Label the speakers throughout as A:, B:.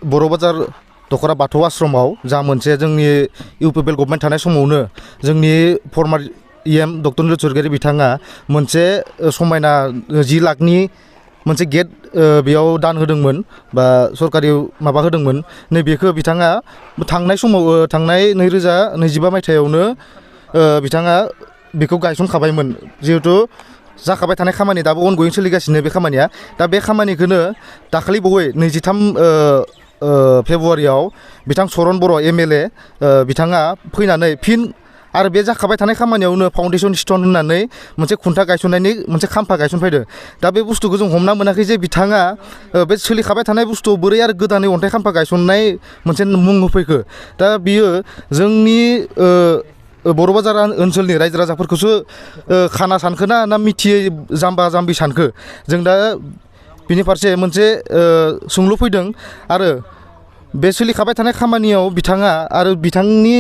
A: बर' बाजार दखरा बाथौ आश्रमाव जा मोनसे जोंनि इउपिपिएल गभर्नमेन्ट थानाय समावनो जोंनि फर्मार इएम डक्टर निरज स्वरगियारि बिथाङा मोनसे समायना 10 लाखनि मोनसे गेट बेयाव दान होदोंमोन बा सरकारि माबा होदोंमोन नैबेखौ बिथाङा थांनाय समाव थांनाय 2025 मायथाइयावनो बिथाङा बेखौ गायसनखाबायमोन जिहेतु जाखाबाय थानाय खामानि दाबो अनगयिं सोलिगासिनो बे खामानिया दा बे खामानिखौनो दाखालि बावै 23 फेब्रुवारियाव बिथां सरन बर' एमएलए बिथाङा फैनानै फिन आरो बे जाखाबाय थानाय खामानियावनो फाउन्डेसन स्टोन होननानै मोनसे खुन्था गायसननायनि मोनसे खाम्फा गायसनफैदो दा बे बुस्थुखौ जों हमना मोनाखै जे बिथाङा बे सोलिखाबाय थानाय बुस्थु बोरै आरो गोदानै अन्थाइ खाम्फा गायसननाय मोनसे मुं होफैखो दा बियो जोंनि बर' बाजार ओनसोलनि रायजो राजाफोरखौसो खाना सानखोना ना मिथियै जाम्बा जाम्बि सानखो जों दा बिनि फारसे मोनसे सोंलु फैदों आरो बे सोलिखाबाय थानाय खामानियाव बिथाङा आरो बिथांनि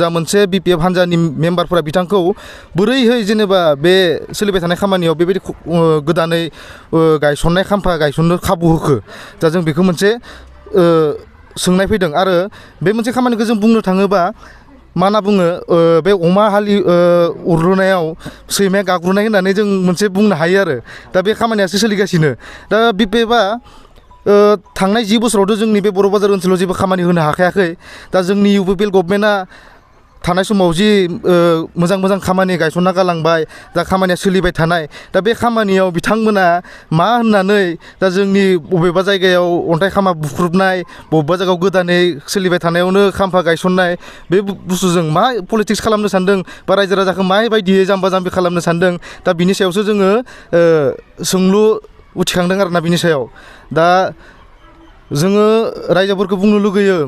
A: जा मोनसे बिपिएफ हान्जानि मेम्बारफोरा बिथांखौ बोरैहाय जेनेबा बे सोलिबाय थानाय खामानियाव बेबायदि गोदानै गायसननाय खाम्फा गायसननो खाबु होखो दा जों बेखौ मोनसे सोंनाय फैदों आरो बे मोनसे खामानिखौ जों बुंनो थाङोबा मा होनना बुङो बे अमा हालि उरलुनायाव सैमाया गाग्रुनाय होननानै जों मोनसे बुंनो हायो आरो दा बे खामानियासो सोलिगासिनो दा बिपिएफआ थांनाय 10 बोसोरावथ' जोंनि बे बर' बाजार ओनसोलाव जेबो खामानि होनो हाखायाखै दा जोंनि इउपिपिएल गभर्नमेन्टआ थानाय समाव जि मोजां मोजां खामानि गायसनना गालांबाय दा खामानिया सोलिबाय थानाय दा बे खामानियाव बिथांमोना मा होननानै दा जोंनि बबेबा जायगायाव अन्थाइ खाम्फा बुख्रुबनाय बबेबा जायगायाव गोदानै सोलिबाय थानायावनो खाम्फा गायसननाय बे बुस्थुजों मा पलिटिक्स खालामनो सानदों बा रायजो राजाखौ माबायदियै जाम्बा जाम्बि खालामनो सानदों दा बिनि सायावसो जोङो सोंलु उथिखांदों आरोना बिनि सायाव दा जोङो रायजोफोरखौ बुंनो लुगैयो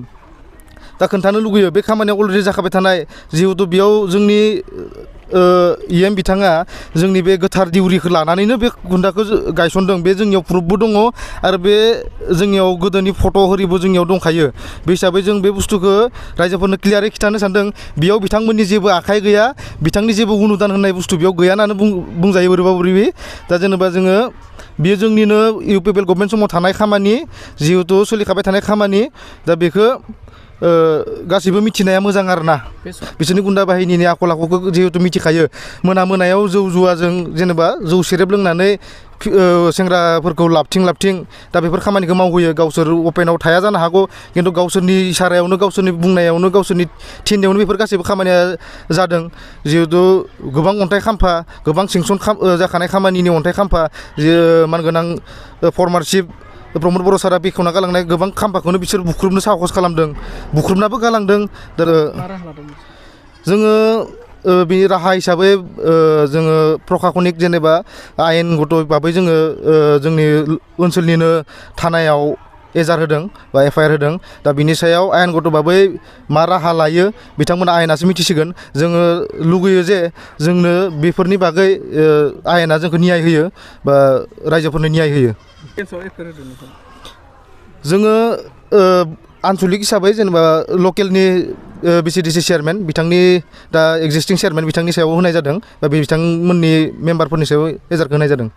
A: दा खोन्थानो लुगैयो बे खामानिया अलरेडि जाखाबाय थानाय जिहेतु बेयाव जोंनि इएम बिथाङा जोंनि बे गोथार दिउरिखौ लानानैनो बे खुन्थाखौ गायसनदों बे जोंनियाव प्रुफबो दङ आरो बे जोंनियाव गोदोनि फट' हरिबो जोंनियाव दंखायो बे हिसाबै जों बे बुस्थुखौ रायजोफोरनो क्लियारै खिन्थानो सानदों बेयाव बिथांमोननि जेबो आखाइ गैया बिथांनि जेबो अनुदान होननाय बुस्थु बेयाव गैया होननानै बुंजायो बोरैबा बोरैबि दा जेनेबा जोङो बेयो जोंनिनो इउपिपिएल गभर्नमेन्ट समाव थानाय खामानि जिहेतु सोलिखाबाय थानाय खामानि दा बेखौ गासैबो मिथिनाया मोजां आरोना बिसोरनि गुन्दा बाहिनीनि आखल आखुखौ जिहेतु मिथिखायो मोनायाव जौ जुवाजों जेनेबा जौ सेरेब लोंनानै सेंग्राफोरखौ लाबथिं दा बेफोर खामानिखौ मावहोयो गावसोर अपेनाव थाया जानो हागौ खिन्थु गावसोरनि इसारायावनो गावसोरनि बुंनायावनो गावसोरनि थिननायावनो बेफोर गासैबो खामानिया जादों जिहेतु गोबां अन्थाइ खाम्फा गोबां सेंसन जाखानाय खामानिनि अन्थाइ खाम्फा मानगोनां फर्मारशिप प्रमद बर' सारा बेखेवना गालांनाय गोबां खाम्फाखौनो बिसोर बुख्रुबनो साहस खालामदों बुख्रुबनाबो गालांदों जोङो बे राहा हिसाबै जोङो प्रखाखनिक जेनेबा आयेनगत भाबै जोङो जोंनि ओनसोलनिनो थानायाव एजार होदों बा FIR होदों दा बिनि सायाव आयेनगत भाबै मा राहा लायो बिथांमोना आयेनासो मिथिसिगोन जोङो लुगैयो जे जोंनो बेफोरनि बागै आयेना जोंखौ न्याय होयो बा रायजोफोरनो न्याय होयो जोङो आनसलिक हिसाबै जेनेबा लकेलनि VCDC चेयारमेन बिथांनि दा एक्जिस्टिं चेयारमेन बिथांनि सायाव होनाय जादों बा बिथांमोननि मेम्बारफोरनि सायाव एजारखौ होनाय जादों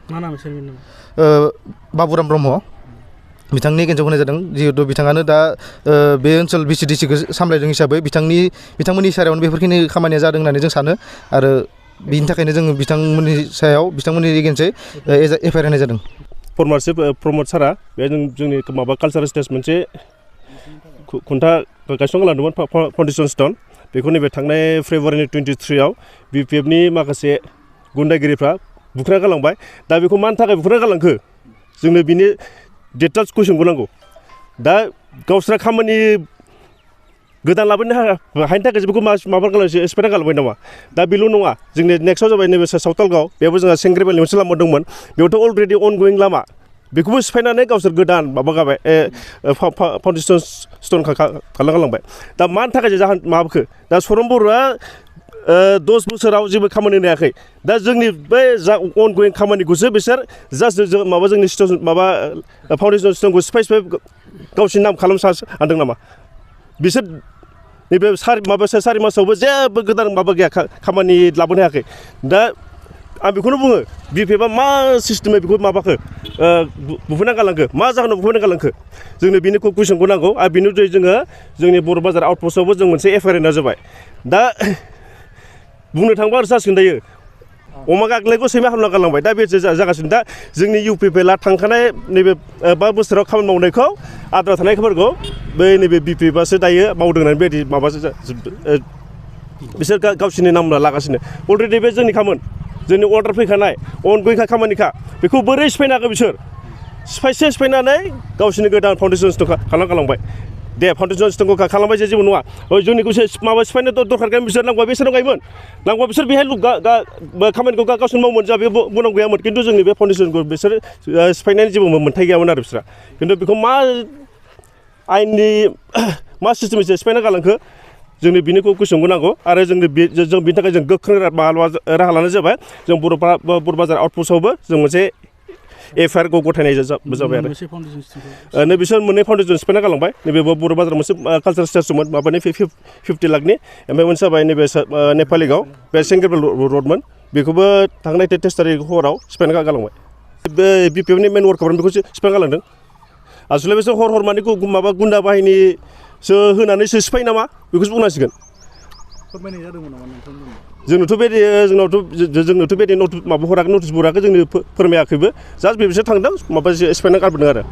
A: बाबुराम ब्रह्म बिथांनि एगेन्सआव होनाय जादों जिहेतु बिथाङानो दा बे ओनसोल VCDCखौ सामलायदों हिसाबै बिथांमोननि इसारायावनो बेफोरखिनि खामानिया जादों होननानै जों सानो आरो बिनि थाखायनो जोङो बिथांमोननि सायाव बिथांमोननि एगेन्सै FIR होनाय जादों
B: फर्मारशिप प्रमद सारा बे जोंनि माबा कालचारेल स्टेज मोनसे खुन्था गायसनना गालांदोंमोन फाउन्डेसन स्टोन बेखौ नैबे थांनाय फेब्रुवारिनि 23 बिपिएफनि माखासे गुन्दागिरिफ्रा बुख्राना गालांबाय दा बेखौ मानि थाखाय बुख्राना गालांखो जोंनो बिनि डिटेल्स कुइसनखौ नांगौ दा गावस्रा खामानि गोदान लाबोनो हायिनि थाखाय बेखौ माबा गालांसो एक्सपायार गालांबाय नामा दा बेल' नङा जोंनि नेक्स्टआव जाबाय नैबे सावथालगाव बेयावबो जोंहा सेंग्रेबालनि मोनसे लामा दंमोन बेयावथ' अलरेडि अनगयिं लामा बेखौबो सिफायनानै गावसोर गोदान माबा गाबाय फाउन्डेसन स्टोन खालामना गालांबाय दा मानि थाखाय जाहोन माबाखो दा सरन बर'आ 10 बोसोराव जेबो खामानि होनायाखै दा जोंनि बे जा अनगयिं खामानिखौसो बिसोर जास्ट माबा जोंनि स्टेसन माबा फाउन्डेसन स्टोनखौ सिफाय गावसिनि नाम खालामनो सानदों नामा बिसोर नैबे सारि मासावबो जेबो गोदान माबा गैया खामानि लाबोनो हायाखै दा आं बेखौनो बुङो बिपिएफआ मा सिस्टेमै बेखौ माबाखो बुफायना गालांखो मा जाहोनाव बुफायना गालांखो जोंनो बिनि कुइसनखौ नांगौ आरो बिनि उनाव जोङो जोंनि बर' बाजार आउटपस्टआवबो जों मोनसे FIR होना जाबाय दा बुंनो थाङोबा आरो जासिगोन दायो अमा गाग्लायखौ सैमा हामना गालांबाय दा बे जागासिनो दा जोंनि इउपिपिएलआ थांखानाय नैबे 5 बोसोराव खामानि मावनायखौ आद्रा थानायफोरखौ बै नैबे बिपिएफआसो दायो मावदों होननानै बेबायदि माबासो बिसोर गावसोरनि नाम लागासिनो अलरेडि बे जोंनि खामोन जोंनि अर्डार फैखानाय अनगयिंखा खामानिखा बेखौ बोरै सिफायनो हागौ बिसोर सिफायनानै गावसोरनि गोदान फाउन्डेसन स्ट'न खालाम गालांबाय दे फाउन्डेसन स्ट'नखौ खालामबाय जेबो नङा जोंनिखौ माबा सिफायनो दरखार गैयामोन बिसोर नांगौबा बिसोर गायोमोन नांगौबा बिसोर बेहाय खामानिखौ गावसोर मावोमोन जा बे बुंनांगौ गैयामोन खिन्थु जोंनि बे फाउन्डेसनखौ बिसोर सिफायनायनि जेबो मोन्थाय गैयामोन आरो बिसोरा खिन्थु बेखौ मा आयेननि मा सिस्टेमजों सिफायना गालांखो जोंनो बिनिखौ कुइसनखौ नांगौ आरो जों बिनि थाखाय जों गोख्रों राहा लानाय जाबाय जों बर' बाजार आउटपस्टआवबो जों मोनसे FIR खौ गथायनाय जाबाय आरो नै बिसोर मोननै फाउन्डेसन सिफायना गालांबाय नैबे बर' बाजाराव मोनसे कालचार स्टेज दंमोन माबानि 50 लाखनि ओमफ्राय मोनसे जाबाय नैबे नेपालिगाव बे सेंग्रेबेल रडमोन बेखौबो थांनाय 23 तारिख हराव सिफायना गालांबाय बे बिपिएफनि मेन वार्कारफोरानो बेखौ सिफायना गालांदों आसलथे बिसोर हर माने माबा गुन्दा बाहिनीसो होनानैसो सिफायो नामा बेखौसो बुंनांसिगोन
C: फोरमायनाय जादोंमोन नामा नोंथांमोननो
B: जोंनोथ' बे माबा हराखै नटिस हराखै जोंनो फोरमायाखैबो जास्ट बिसोर थांदों माबा सिफायना गारबोदों आरो